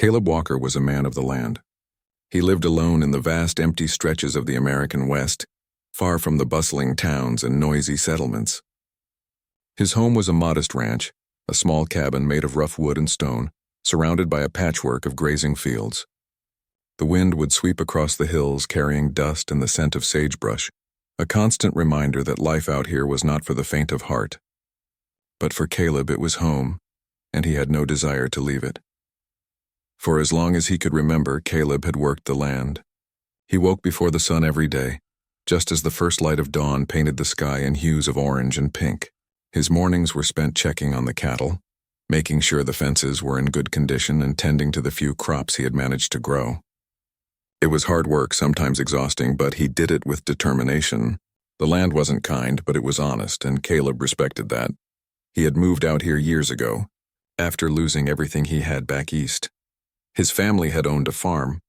Caleb Walker was a man of the land. He lived alone in the vast empty stretches of the American West, far from the bustling towns and noisy settlements. His home was a modest ranch, a small cabin made of rough wood and stone, surrounded by a patchwork of grazing fields. The wind would sweep across the hills carrying dust and the scent of sagebrush, a constant reminder that life out here was not for the faint of heart. But for Caleb it was home, and he had no desire to leave it. For as long as he could remember, Caleb had worked the land. He woke before the sun every day, just as the first light of dawn painted the sky in hues of orange and pink. His mornings were spent checking on the cattle, making sure the fences were in good condition and tending to the few crops he had managed to grow. It was hard work, sometimes exhausting, but he did it with determination. The land wasn't kind, but it was honest, and Caleb respected that. He had moved out here years ago, after losing everything he had back east. His family had owned a farm,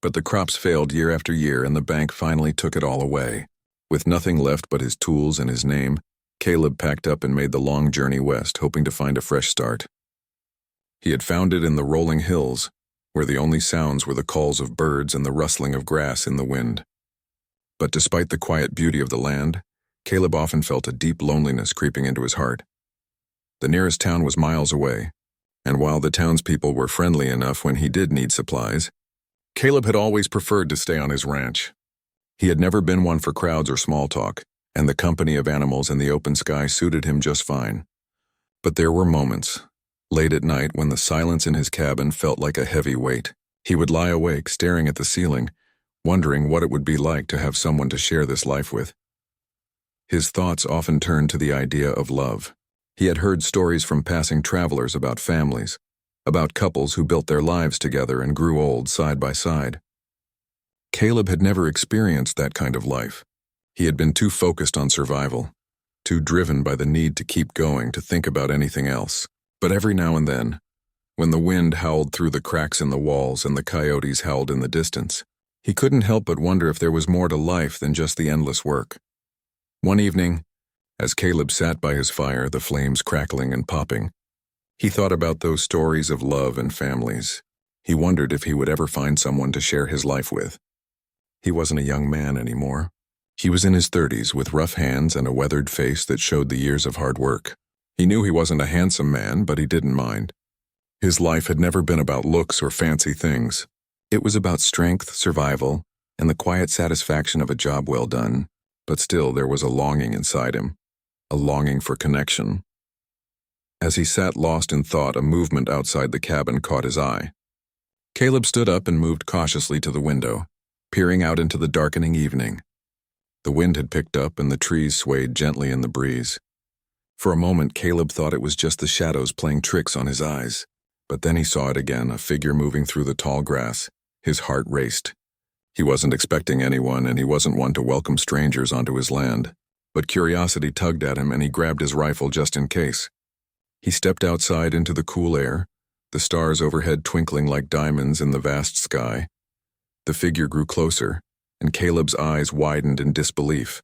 but the crops failed year after year and the bank finally took it all away. With nothing left but his tools and his name, Caleb packed up and made the long journey west, hoping to find a fresh start. He had found it in the rolling hills, where the only sounds were the calls of birds and the rustling of grass in the wind. But despite the quiet beauty of the land, Caleb often felt a deep loneliness creeping into his heart. The nearest town was miles away, and while the townspeople were friendly enough when he did need supplies, Caleb had always preferred to stay on his ranch. He had never been one for crowds or small talk, and the company of animals in the open sky suited him just fine. But there were moments, late at night, when the silence in his cabin felt like a heavy weight. He would lie awake, staring at the ceiling, wondering what it would be like to have someone to share this life with. His thoughts often turned to the idea of love. He had heard stories from passing travelers about families, about couples who built their lives together and grew old side by side. Caleb had never experienced that kind of life. He had been too focused on survival, too driven by the need to keep going to think about anything else. But every now and then, when the wind howled through the cracks in the walls and the coyotes howled in the distance, he couldn't help but wonder if there was more to life than just the endless work. One evening, as Caleb sat by his fire, the flames crackling and popping, he thought about those stories of love and families. He wondered if he would ever find someone to share his life with. He wasn't a young man anymore. He was in his 30s with rough hands and a weathered face that showed the years of hard work. He knew he wasn't a handsome man, but he didn't mind. His life had never been about looks or fancy things. It was about strength, survival, and the quiet satisfaction of a job well done. But still, there was a longing inside him, a longing for connection. As he sat lost in thought, a movement outside the cabin caught his eye. Caleb stood up and moved cautiously to the window, peering out into the darkening evening. The wind had picked up and the trees swayed gently in the breeze. For a moment, Caleb thought it was just the shadows playing tricks on his eyes. But then he saw it again, a figure moving through the tall grass. His heart raced. He wasn't expecting anyone, and he wasn't one to welcome strangers onto his land. But curiosity tugged at him, and he grabbed his rifle just in case. He stepped outside into the cool air, the stars overhead twinkling like diamonds in the vast sky. The figure grew closer, and Caleb's eyes widened in disbelief.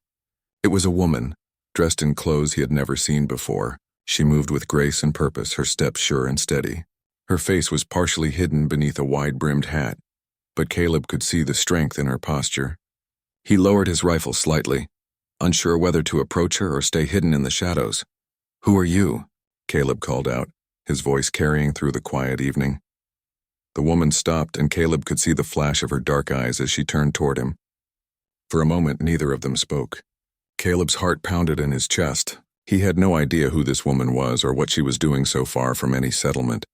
It was a woman, dressed in clothes he had never seen before. She moved with grace and purpose, her steps sure and steady. Her face was partially hidden beneath a wide-brimmed hat, but Caleb could see the strength in her posture. He lowered his rifle slightly, unsure whether to approach her or stay hidden in the shadows. "Who are you?" Caleb called out, his voice carrying through the quiet evening. The woman stopped, and Caleb could see the flash of her dark eyes as she turned toward him. For a moment, neither of them spoke. Caleb's heart pounded in his chest. He had no idea who this woman was or what she was doing so far from any settlement.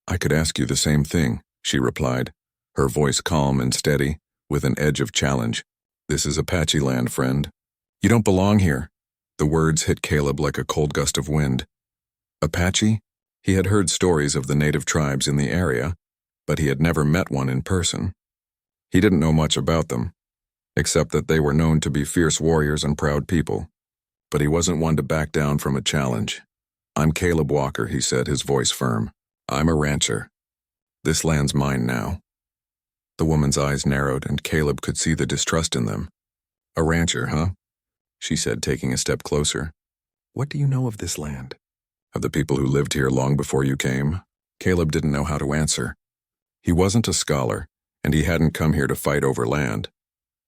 "I could ask you the same thing," she replied, her voice calm and steady, with an edge of challenge. "This is Apache land, friend. You don't belong here." The words hit Caleb like a cold gust of wind. Apache? He had heard stories of the native tribes in the area, but he had never met one in person. He didn't know much about them, except that they were known to be fierce warriors and proud people. But he wasn't one to back down from a challenge. "I'm Caleb Walker," he said, his voice firm. "I'm a rancher. This land's mine now." The woman's eyes narrowed, and Caleb could see the distrust in them. "A rancher, huh?" she said, taking a step closer. "What do you know of this land? Of the people who lived here long before you came?" Caleb didn't know how to answer. He wasn't a scholar, and he hadn't come here to fight over land.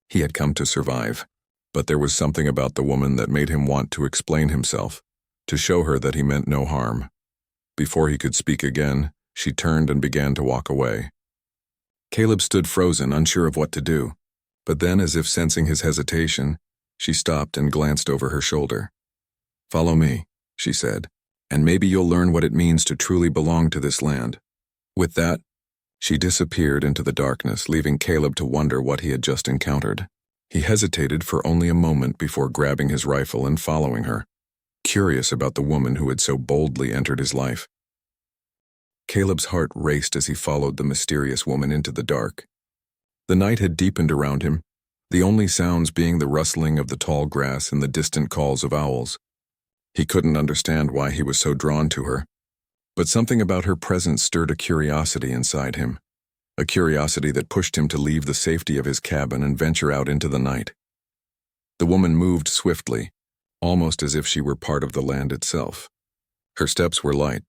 He had come to survive. But there was something about the woman that made him want to explain himself, to show her that he meant no harm. Before he could speak again, she turned and began to walk away. Caleb stood frozen, unsure of what to do. But then, as if sensing his hesitation, she stopped and glanced over her shoulder. "Follow me," she said, "and maybe you'll learn what it means to truly belong to this land." With that, she disappeared into the darkness, leaving Caleb to wonder what he had just encountered. He hesitated for only a moment before grabbing his rifle and following her, curious about the woman who had so boldly entered his life. Caleb's heart raced as he followed the mysterious woman into the dark. The night had deepened around him, the only sounds being the rustling of the tall grass and the distant calls of owls. He couldn't understand why he was so drawn to her, but something about her presence stirred a curiosity inside him, a curiosity that pushed him to leave the safety of his cabin and venture out into the night. The woman moved swiftly, almost as if she were part of the land itself. Her steps were light,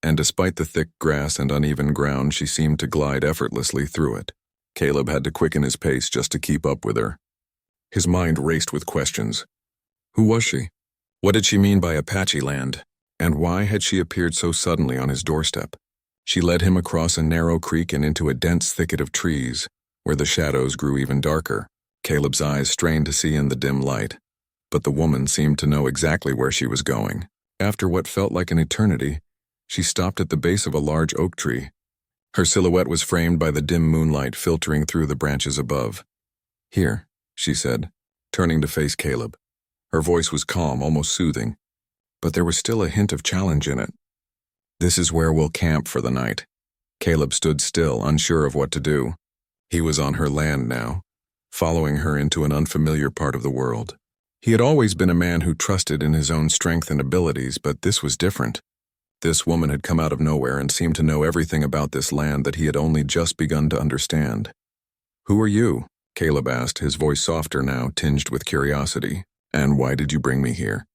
and despite the thick grass and uneven ground, she seemed to glide effortlessly through it. Caleb had to quicken his pace just to keep up with her. His mind raced with questions. Who was she? What did she mean by Apache land? And why had she appeared so suddenly on his doorstep? She led him across a narrow creek and into a dense thicket of trees, where the shadows grew even darker. Caleb's eyes strained to see in the dim light, but the woman seemed to know exactly where she was going. After what felt like an eternity, she stopped at the base of a large oak tree. Her silhouette was framed by the dim moonlight filtering through the branches above. "Here," she said, turning to face Caleb. Her voice was calm, almost soothing, but there was still a hint of challenge in it. "This is where we'll camp for the night." Caleb stood still, unsure of what to do. He was on her land now, following her into an unfamiliar part of the world. He had always been a man who trusted in his own strength and abilities, but this was different. This woman had come out of nowhere and seemed to know everything about this land that he had only just begun to understand. "Who are you?" Caleb asked, his voice softer now, tinged with curiosity. "And why did you bring me here?"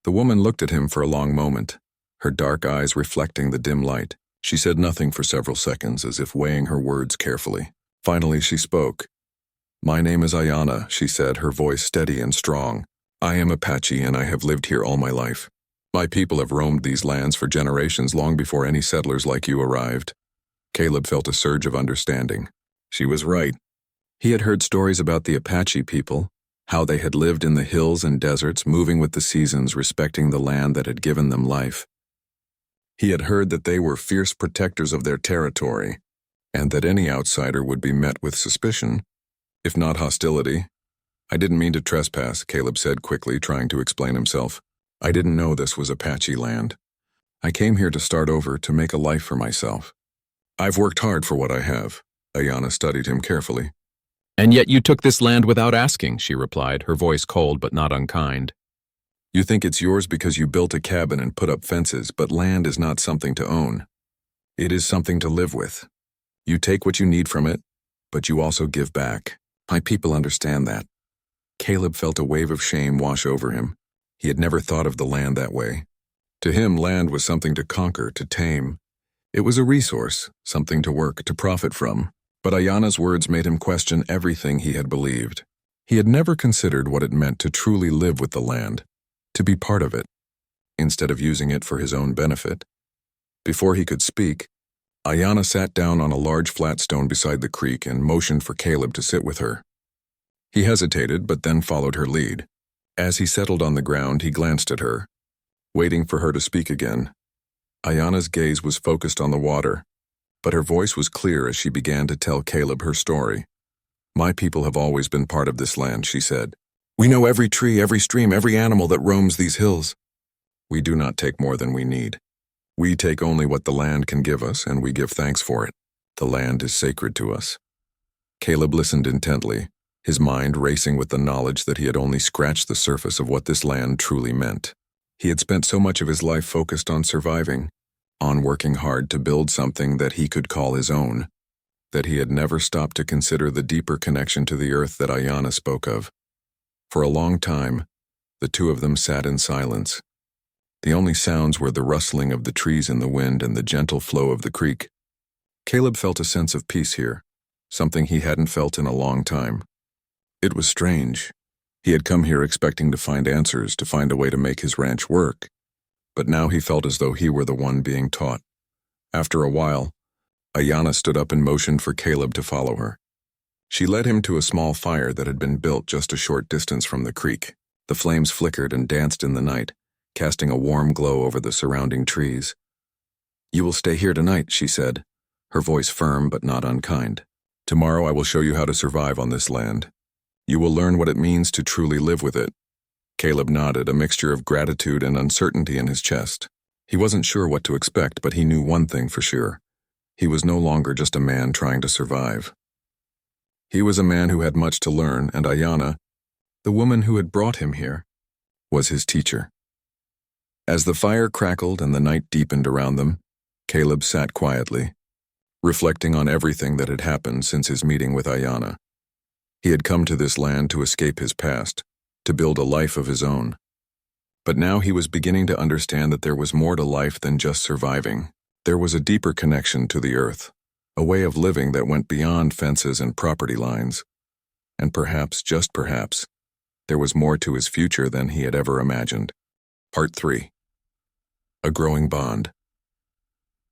The woman looked at him for a long moment, her dark eyes reflecting the dim light. She said nothing for several seconds, as if weighing her words carefully. Finally, she spoke. "My name is Ayana," she said, her voice steady and strong. "I am Apache, and I have lived here all my life. My people have roamed these lands for generations, long before any settlers like you arrived." Caleb felt a surge of understanding. She was right. He had heard stories about the Apache people, how they had lived in the hills and deserts, moving with the seasons, respecting the land that had given them life. He had heard that they were fierce protectors of their territory, and that any outsider would be met with suspicion, if not hostility. "I didn't mean to trespass," Caleb said quickly, trying to explain himself. "I didn't know this was Apache land. I came here to start over, to make a life for myself. I've worked hard for what I have." Ayana studied him carefully. "And yet you took this land without asking," she replied, her voice cold but not unkind. "You think it's yours because you built a cabin and put up fences, but land is not something to own. It is something to live with. You take what you need from it, but you also give back. My people understand that." Caleb felt a wave of shame wash over him. He had never thought of the land that way. To him, land was something to conquer, to tame. It was a resource, something to work, to profit from. But Ayana's words made him question everything he had believed. He had never considered what it meant to truly live with the land, to be part of it, instead of using it for his own benefit. Before he could speak, Ayana sat down on a large flat stone beside the creek and motioned for Caleb to sit with her. He hesitated, but then followed her lead. As he settled on the ground, he glanced at her, waiting for her to speak again. Ayana's gaze was focused on the water, but her voice was clear as she began to tell Caleb her story. "My people have always been part of this land," she said. "We know every tree, every stream, every animal that roams these hills. We do not take more than we need. We take only what the land can give us, and we give thanks for it. The land is sacred to us." Caleb listened intently, his mind racing with the knowledge that he had only scratched the surface of what this land truly meant. He had spent so much of his life focused on surviving, on working hard to build something that he could call his own, that he had never stopped to consider the deeper connection to the earth that Ayana spoke of. For a long time, the two of them sat in silence. The only sounds were the rustling of the trees in the wind and the gentle flow of the creek. Caleb felt a sense of peace here, something he hadn't felt in a long time. It was strange. He had come here expecting to find answers, to find a way to make his ranch work, but now he felt as though he were the one being taught. After a while, Ayanna stood up and motioned for Caleb to follow her. She led him to a small fire that had been built just a short distance from the creek. The flames flickered and danced in the night, casting a warm glow over the surrounding trees. "You will stay here tonight," she said, her voice firm but not unkind. "Tomorrow I will show you how to survive on this land. You will learn what it means to truly live with it." Caleb nodded, a mixture of gratitude and uncertainty in his chest. He wasn't sure what to expect, but he knew one thing for sure. He was no longer just a man trying to survive. He was a man who had much to learn, and Ayanna, the woman who had brought him here, was his teacher. As the fire crackled and the night deepened around them, Caleb sat quietly, reflecting on everything that had happened since his meeting with Ayanna. He had come to this land to escape his past, to build a life of his own. But now he was beginning to understand that there was more to life than just surviving. There was a deeper connection to the earth, a way of living that went beyond fences and property lines. And perhaps, just perhaps, there was more to his future than he had ever imagined. Part 3. A growing bond.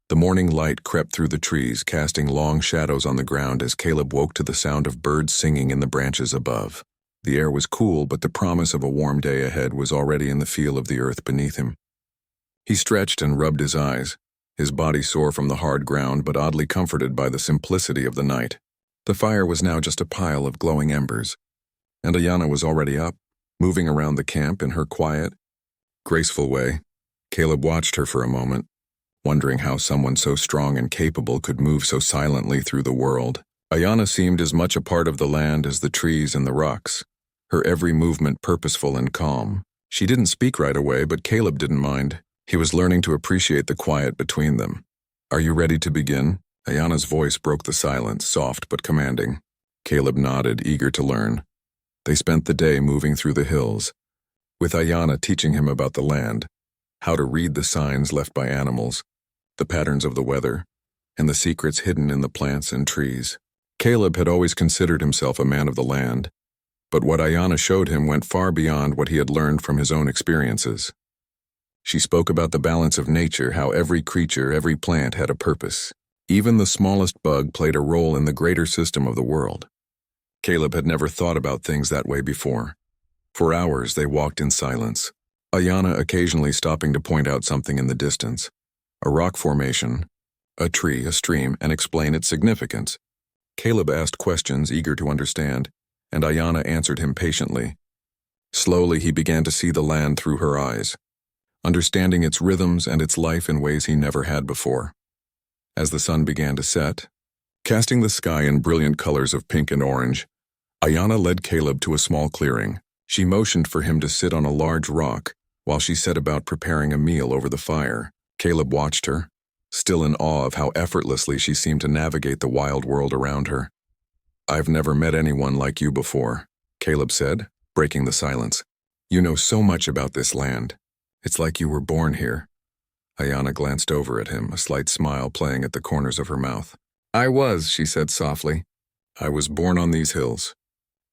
The morning light crept through the trees, casting long shadows on the ground as Caleb woke to the sound of birds singing in the branches above. The air was cool, but the promise of a warm day ahead was already in the feel of the earth beneath him. He stretched and rubbed his eyes, his body sore from the hard ground but oddly comforted by the simplicity of the night. The fire was now just a pile of glowing embers, and Ayanna was already up, moving around the camp in her quiet, graceful way. Caleb watched her for a moment, wondering how someone so strong and capable could move so silently through the world. Ayanna seemed as much a part of the land as the trees and the rocks, her every movement purposeful and calm. She didn't speak right away, but Caleb didn't mind. He was learning to appreciate the quiet between them. "Are you ready to begin?" Ayanna's voice broke the silence, soft but commanding. Caleb nodded, eager to learn. They spent the day moving through the hills, with Ayanna teaching him about the land, how to read the signs left by animals, the patterns of the weather, and the secrets hidden in the plants and trees. Caleb had always considered himself a man of the land, but what Ayanna showed him went far beyond what he had learned from his own experiences. She spoke about the balance of nature, how every creature, every plant had a purpose. Even the smallest bug played a role in the greater system of the world. Caleb had never thought about things that way before. For hours they walked in silence, Ayanna occasionally stopping to point out something in the distance, a rock formation, a tree, a stream, and explain its significance. Caleb asked questions, eager to understand, and Ayanna answered him patiently. Slowly he began to see the land through her eyes, understanding its rhythms and its life in ways he never had before. As the sun began to set, casting the sky in brilliant colors of pink and orange, Ayanna led Caleb to a small clearing. She motioned for him to sit on a large rock while she set about preparing a meal over the fire. Caleb watched her, still in awe of how effortlessly she seemed to navigate the wild world around her. "I've never met anyone like you before," Caleb said, breaking the silence. "You know so much about this land. It's like you were born here." Ayanna glanced over at him, a slight smile playing at the corners of her mouth. "I was," she said softly. "I was born on these hills.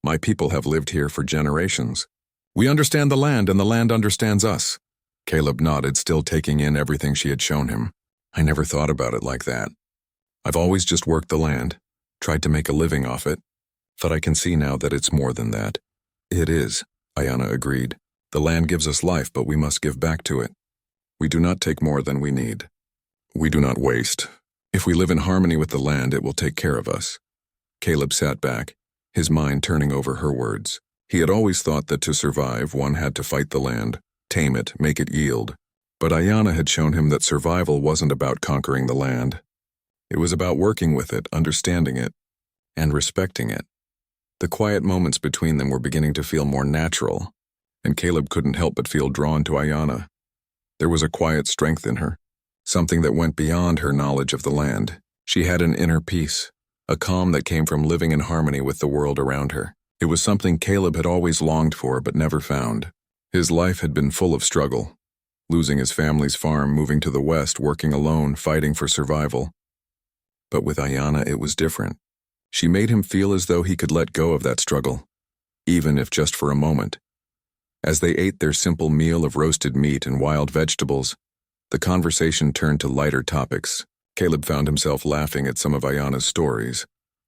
My people have lived here for generations. We understand the land and the land understands us." Caleb nodded, still taking in everything she had shown him. "I never thought about it like that. I've always just worked the land, tried to make a living off it, but I can see now that it's more than that." "It is," Ayanna agreed. "The land gives us life, but we must give back to it. We do not take more than we need. We do not waste. If we live in harmony with the land, it will take care of us." Caleb sat back, his mind turning over her words. He had always thought that to survive, one had to fight the land, tame it, make it yield. But Ayanna had shown him that survival wasn't about conquering the land. It was about working with it, understanding it, and respecting it. The quiet moments between them were beginning to feel more natural, and Caleb couldn't help but feel drawn to Ayanna. There was a quiet strength in her, something that went beyond her knowledge of the land. She had an inner peace, a calm that came from living in harmony with the world around her. It was something Caleb had always longed for but never found. His life had been full of struggle, losing his family's farm, moving to the west, working alone, fighting for survival. But with Ayanna, it was different. She made him feel as though he could let go of that struggle, even if just for a moment. As they ate their simple meal of roasted meat and wild vegetables, the conversation turned to lighter topics. Caleb found himself laughing at some of Ayanna's stories,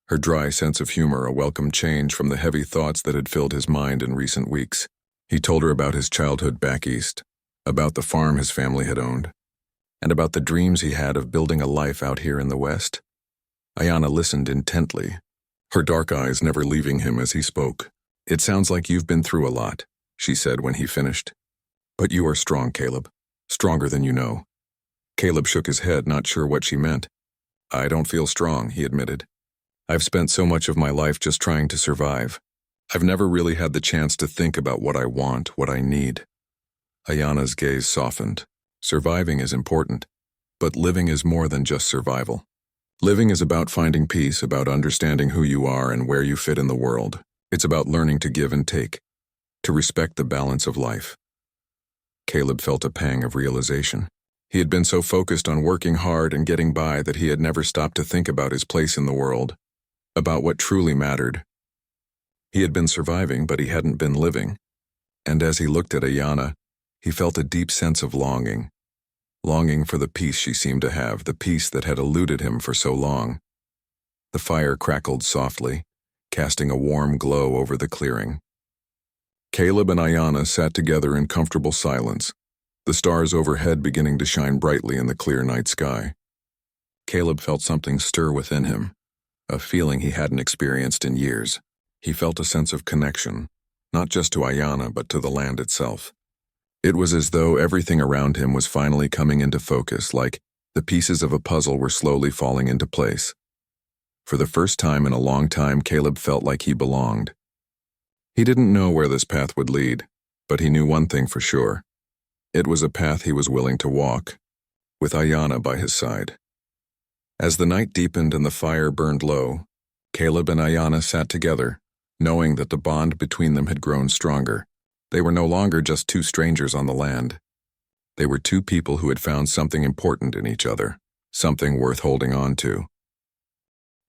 her dry sense of humor a welcome change from the heavy thoughts that had filled his mind in recent weeks. He told her about his childhood back east, about the farm his family had owned, and about the dreams he had of building a life out here in the West. Ayanna listened intently, her dark eyes never leaving him as he spoke. "It sounds like you've been through a lot," she said when he finished. "But you are strong, Caleb. Stronger than you know." Caleb shook his head, not sure what she meant. "I don't feel strong," he admitted. "I've spent so much of my life just trying to survive. I've never really had the chance to think about what I want, what I need." Ayanna's gaze softened. Surviving is important, but living is more than just survival. Living is about finding peace, about understanding who you are and where you fit in the world. It's about learning to give and take, to respect the balance of life. Caleb felt a pang of realization. He had been so focused on working hard and getting by that he had never stopped to think about his place in the world, about what truly mattered. He had been surviving, but he hadn't been living. And as he looked at Ayanna, he felt a deep sense of longing. Longing for the peace she seemed to have, the peace that had eluded him for so long. The fire crackled softly, casting a warm glow over the clearing. Caleb and Ayanna sat together in comfortable silence, the stars overhead beginning to shine brightly in the clear night sky. Caleb felt something stir within him, a feeling he hadn't experienced in years. He felt a sense of connection, not just to Ayanna but to the land itself. It was as though everything around him was finally coming into focus, like the pieces of a puzzle were slowly falling into place. For the first time in a long time, Caleb felt like he belonged. He didn't know where this path would lead, but he knew one thing for sure. It was a path he was willing to walk, with Ayanna by his side. As the night deepened and the fire burned low, Caleb and Ayanna sat together, knowing that the bond between them had grown stronger. They were no longer just two strangers on the land. They were two people who had found something important in each other, something worth holding on to.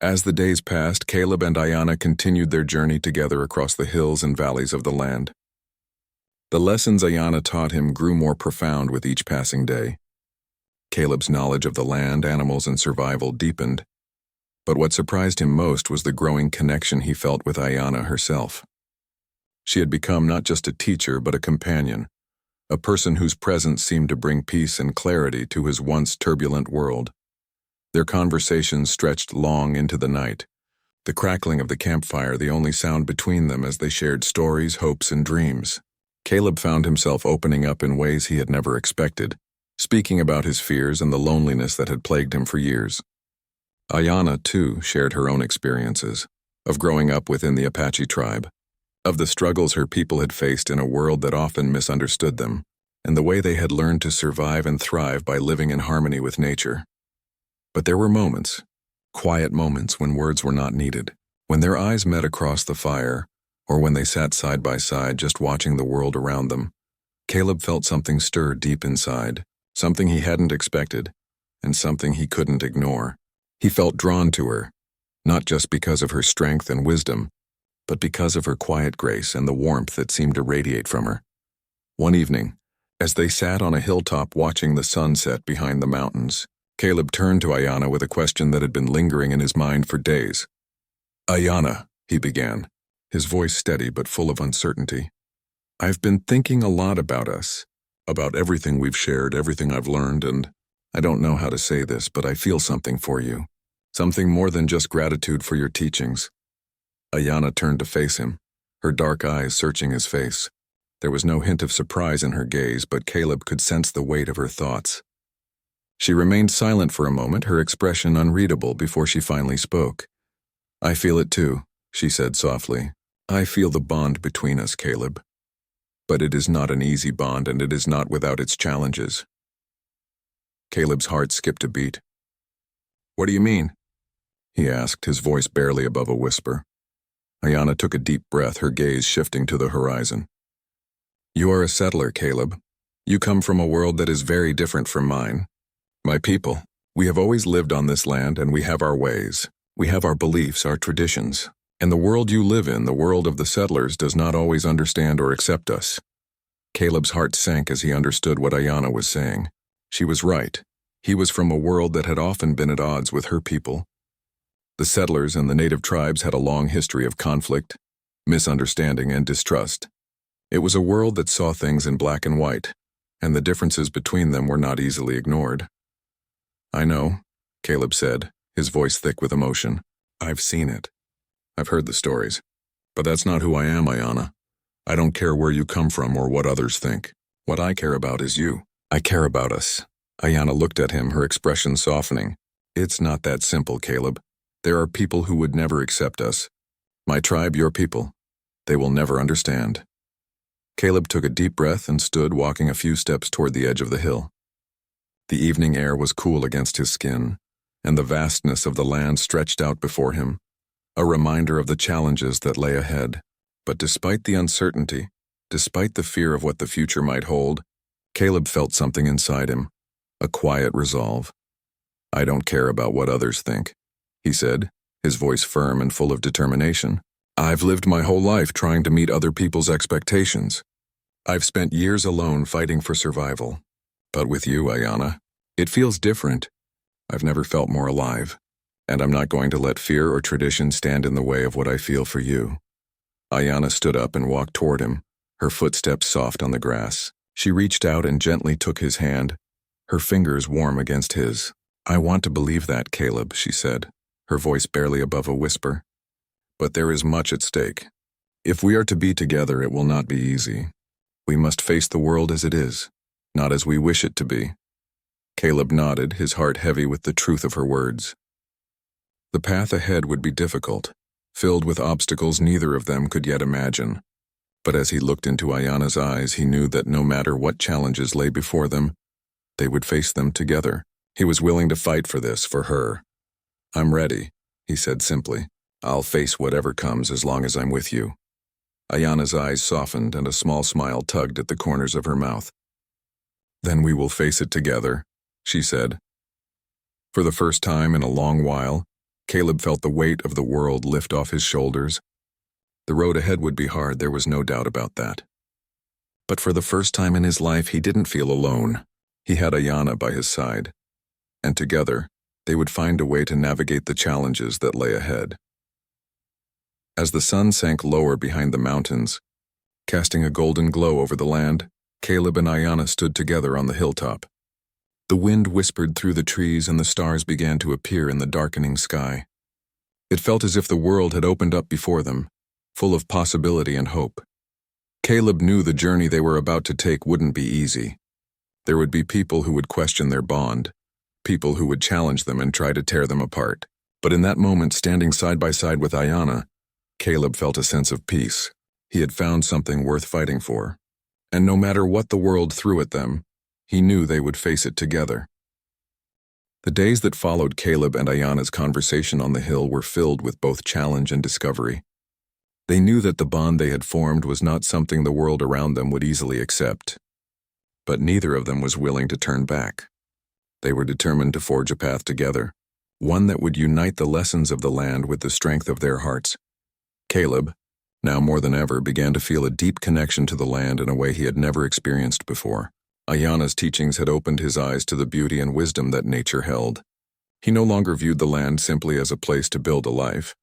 As the days passed, Caleb and Ayanna continued their journey together across the hills and valleys of the land. The lessons Ayanna taught him grew more profound with each passing day. Caleb's knowledge of the land, animals, and survival deepened, but what surprised him most was the growing connection he felt with Ayanna herself. She had become not just a teacher but a companion, a person whose presence seemed to bring peace and clarity to his once turbulent world. Their conversations stretched long into the night, the crackling of the campfire the only sound between them as they shared stories, hopes, and dreams. Caleb found himself opening up in ways he had never expected, speaking about his fears and the loneliness that had plagued him for years. Ayanna, too, shared her own experiences, of growing up within the Apache tribe, of the struggles her people had faced in a world that often misunderstood them, and the way they had learned to survive and thrive by living in harmony with nature. But there were moments, quiet moments when words were not needed, when their eyes met across the fire, or when they sat side by side just watching the world around them. Caleb felt something stir deep inside, something he hadn't expected, and something he couldn't ignore. He felt drawn to her, not just because of her strength and wisdom, but because of her quiet grace and the warmth that seemed to radiate from her. One evening, as they sat on a hilltop watching the sun set behind the mountains, Caleb turned to Ayanna with a question that had been lingering in his mind for days. "Ayanna," he began, his voice steady but full of uncertainty. "I've been thinking a lot about us, about everything we've shared, everything I've learned, and I don't know how to say this, but I feel something for you. Something more than just gratitude for your teachings." Ayanna turned to face him, her dark eyes searching his face. There was no hint of surprise in her gaze, but Caleb could sense the weight of her thoughts. She remained silent for a moment, her expression unreadable, before she finally spoke. "I feel it too," she said softly. "I feel the bond between us, Caleb. But it is not an easy bond, and it is not without its challenges." Caleb's heart skipped a beat. "What do you mean?" he asked, his voice barely above a whisper. Ayanna took a deep breath, her gaze shifting to the horizon. "You are a settler, Caleb. You come from a world that is very different from mine. My people, We have always lived on this land, and we have our ways. We have our beliefs, our traditions. And the world you live in, the world of the settlers, does not always understand or accept us." Caleb's heart sank as he understood what Ayanna was saying. She was right. He was from a world that had often been at odds with her people. The settlers and the native tribes had a long history of conflict, misunderstanding, and distrust. It was a world that saw things in black and white, and the differences between them were not easily ignored. "I know," Caleb said, his voice thick with emotion. "I've seen it. I've heard the stories. But that's not who I am, Ayanna. I don't care where you come from or what others think. What I care about is you. I care about us." Ayanna looked at him, her expression softening. "It's not that simple, Caleb. There are people who would never accept us. My tribe, your people. They will never understand." Caleb took a deep breath and stood, walking a few steps toward the edge of the hill. The evening air was cool against his skin, and the vastness of the land stretched out before him, a reminder of the challenges that lay ahead. But despite the uncertainty, despite the fear of what the future might hold, Caleb felt something inside him, a quiet resolve. "I don't care about what others think," he said, his voice firm and full of determination. "I've lived my whole life trying to meet other people's expectations. I've spent years alone fighting for survival. But with you, Ayanna, it feels different. I've never felt more alive, and I'm not going to let fear or tradition stand in the way of what I feel for you." Ayanna stood up and walked toward him, her footsteps soft on the grass. She reached out and gently took his hand, her fingers warm against his. "I want to believe that, Caleb," she said, her voice barely above a whisper. "But there is much at stake. If we are to be together, it will not be easy. We must face the world as it is, not as we wish it to be." Caleb nodded, his heart heavy with the truth of her words. The path ahead would be difficult, filled with obstacles neither of them could yet imagine. But as he looked into Ayanna's eyes, he knew that no matter what challenges lay before them, they would face them together. He was willing to fight for this, for her. "I'm ready," he said simply. "I'll face whatever comes as long as I'm with you." Ayanna's eyes softened and a small smile tugged at the corners of her mouth. "Then we will face it together," she said. For the first time in a long while, Caleb felt the weight of the world lift off his shoulders. The road ahead would be hard, there was no doubt about that. But for the first time in his life, he didn't feel alone. He had Ayanna by his side, and together, they would find a way to navigate the challenges that lay ahead. As the sun sank lower behind the mountains, casting a golden glow over the land, Caleb and Ayanna stood together on the hilltop. The wind whispered through the trees and the stars began to appear in the darkening sky. It felt as if the world had opened up before them, full of possibility and hope. Caleb knew the journey they were about to take wouldn't be easy. There would be people who would question their bond, people who would challenge them and try to tear them apart. But in that moment, standing side by side with Ayanna, Caleb felt a sense of peace. He had found something worth fighting for. And no matter what the world threw at them, he knew they would face it together. The days that followed Caleb and Ayanna's conversation on the hill were filled with both challenge and discovery. They knew that the bond they had formed was not something the world around them would easily accept. But neither of them was willing to turn back. They were determined to forge a path together, one that would unite the lessons of the land with the strength of their hearts. Caleb, now more than ever, began to feel a deep connection to the land in a way he had never experienced before. Ayanna's teachings had opened his eyes to the beauty and wisdom that nature held. He no longer viewed the land simply as a place to build a life,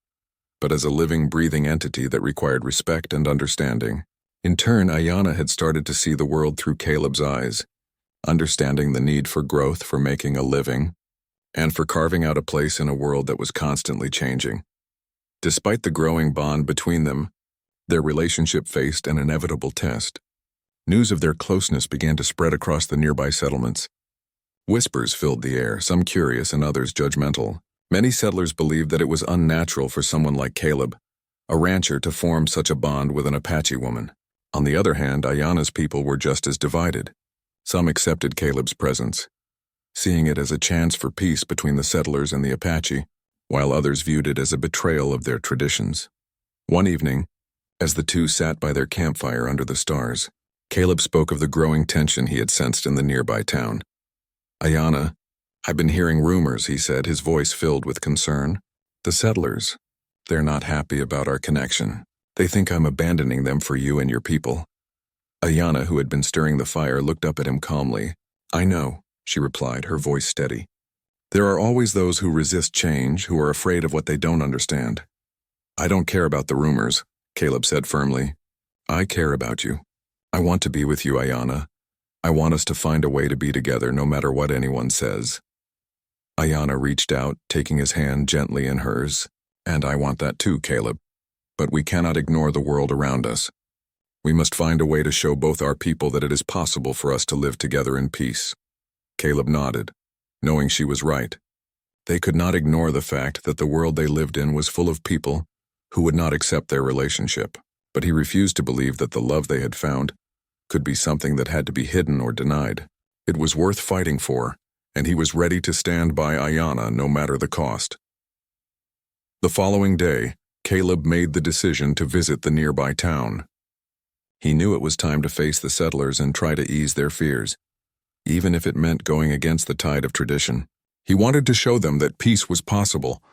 but as a living, breathing entity that required respect and understanding. In turn, Ayanna had started to see the world through Caleb's eyes, understanding the need for growth, for making a living, and for carving out a place in a world that was constantly changing. Despite the growing bond between them, their relationship faced an inevitable test. News of their closeness began to spread across the nearby settlements. Whispers filled the air, some curious and others judgmental. Many settlers believed that it was unnatural for someone like Caleb, a rancher, to form such a bond with an Apache woman. On the other hand, Ayanna's people were just as divided. Some accepted Caleb's presence, seeing it as a chance for peace between the settlers and the Apache, while others viewed it as a betrayal of their traditions. One evening, as the two sat by their campfire under the stars, Caleb spoke of the growing tension he had sensed in the nearby town. Ayanna, "I've been hearing rumors," he said, his voice filled with concern. "The settlers. They're not happy about our connection. They think I'm abandoning them for you and your people." Ayana, who had been stirring the fire, looked up at him calmly. "I know," she replied, her voice steady. "There are always those who resist change, who are afraid of what they don't understand." "I don't care about the rumors," Caleb said firmly. "I care about you. I want to be with you, Ayana. I want us to find a way to be together no matter what anyone says." Ayana reached out, taking his hand gently in hers. "And I want that too, Caleb. But we cannot ignore the world around us. We must find a way to show both our people that it is possible for us to live together in peace." Caleb nodded, knowing she was right. They could not ignore the fact that the world they lived in was full of people who would not accept their relationship, but he refused to believe that the love they had found could be something that had to be hidden or denied. It was worth fighting for, and he was ready to stand by Ayana no matter the cost. The following day, Caleb made the decision to visit the nearby town. He knew it was time to face the settlers and try to ease their fears, even if it meant going against the tide of tradition. He wanted to show them that peace was possible,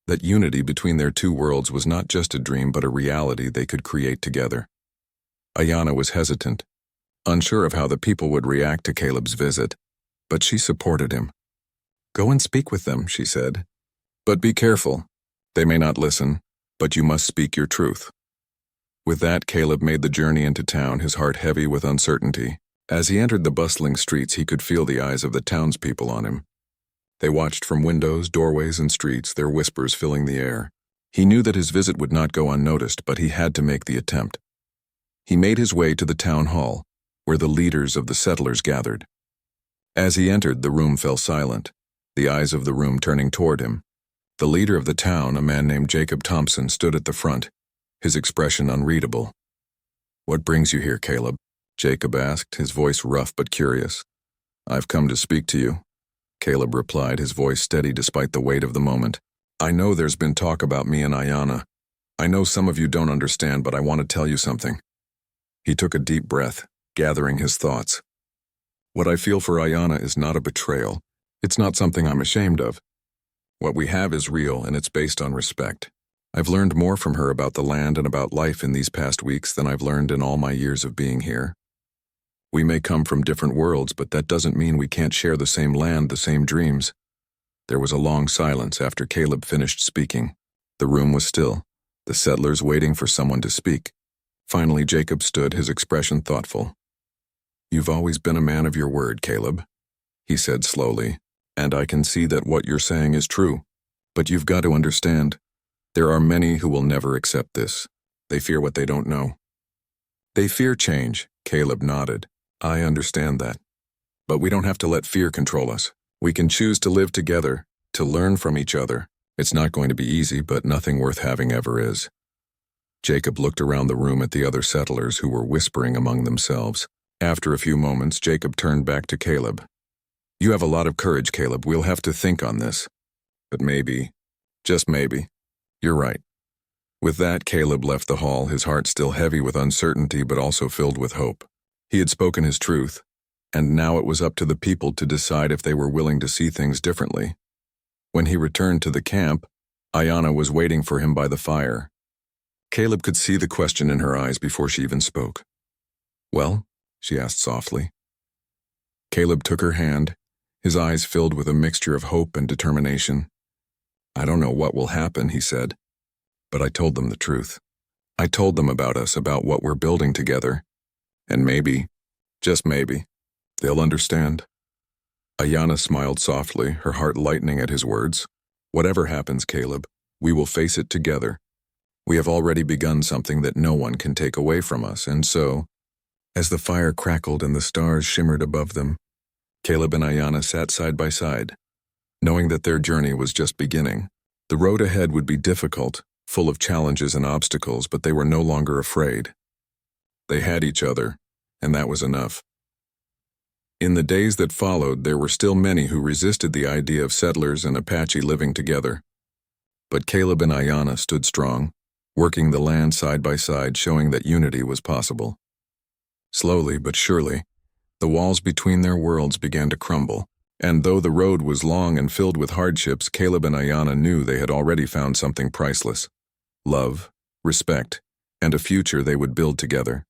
that unity between their two worlds was not just a dream but a reality they could create together. Ayana was hesitant, unsure of how the people would react to Caleb's visit, but she supported him. "Go and speak with them," she said. "But be careful. They may not listen, but you must speak your truth." With that, Caleb made the journey into town, his heart heavy with uncertainty. As he entered the bustling streets, he could feel the eyes of the townspeople on him. They watched from windows, doorways, and streets, their whispers filling the air. He knew that his visit would not go unnoticed, but he had to make the attempt. He made his way to the town hall, where the leaders of the settlers gathered. As he entered, the room fell silent, the eyes of the room turning toward him. The leader of the town, a man named Jacob Thompson, stood at the front, his expression unreadable. "What brings you here, Caleb?" Jacob asked, his voice rough but curious. "I've come to speak to you," Caleb replied, his voice steady despite the weight of the moment. "I know there's been talk about me and Ayana. I know some of you don't understand, but I want to tell you something." He took a deep breath, gathering his thoughts. "What I feel for Ayana is not a betrayal. It's not something I'm ashamed of. What we have is real, and it's based on respect. I've learned more from her about the land and about life in these past weeks than I've learned in all my years of being here. We may come from different worlds, but that doesn't mean we can't share the same land, the same dreams." There was a long silence after Caleb finished speaking. The room was still, the settlers waiting for someone to speak. Finally, Jacob stood, his expression thoughtful. "You've always been a man of your word, Caleb," he said slowly, "and I can see that what you're saying is true. But you've got to understand, there are many who will never accept this. They fear what they don't know." "They fear change," Caleb nodded. "I understand that. But we don't have to let fear control us. We can choose to live together, to learn from each other. It's not going to be easy, but nothing worth having ever is." Jacob looked around the room at the other settlers who were whispering among themselves. After a few moments, Jacob turned back to Caleb. "You have a lot of courage, Caleb. We'll have to think on this. But maybe, just maybe, you're right." With that, Caleb left the hall, his heart still heavy with uncertainty but also filled with hope. He had spoken his truth, and now it was up to the people to decide if they were willing to see things differently. When he returned to the camp, Ayana was waiting for him by the fire. Caleb could see the question in her eyes before she even spoke. "Well?" she asked softly. Caleb took her hand, his eyes filled with a mixture of hope and determination. "I don't know what will happen," he said, "but I told them the truth. I told them about us, about what we're building together. And maybe, just maybe, they'll understand." Ayana smiled softly, her heart lightening at his words. "Whatever happens, Caleb, we will face it together. We have already begun something that no one can take away from us, and so..." As the fire crackled and the stars shimmered above them, Caleb and Ayana sat side by side, knowing that their journey was just beginning. The road ahead would be difficult, full of challenges and obstacles, but they were no longer afraid. They had each other, and that was enough. In the days that followed, there were still many who resisted the idea of settlers and Apache living together. But Caleb and Ayana stood strong, working the land side by side, showing that unity was possible. Slowly but surely, the walls between their worlds began to crumble. And though the road was long and filled with hardships, Caleb and Ayana knew they had already found something priceless: love, respect, and a future they would build together.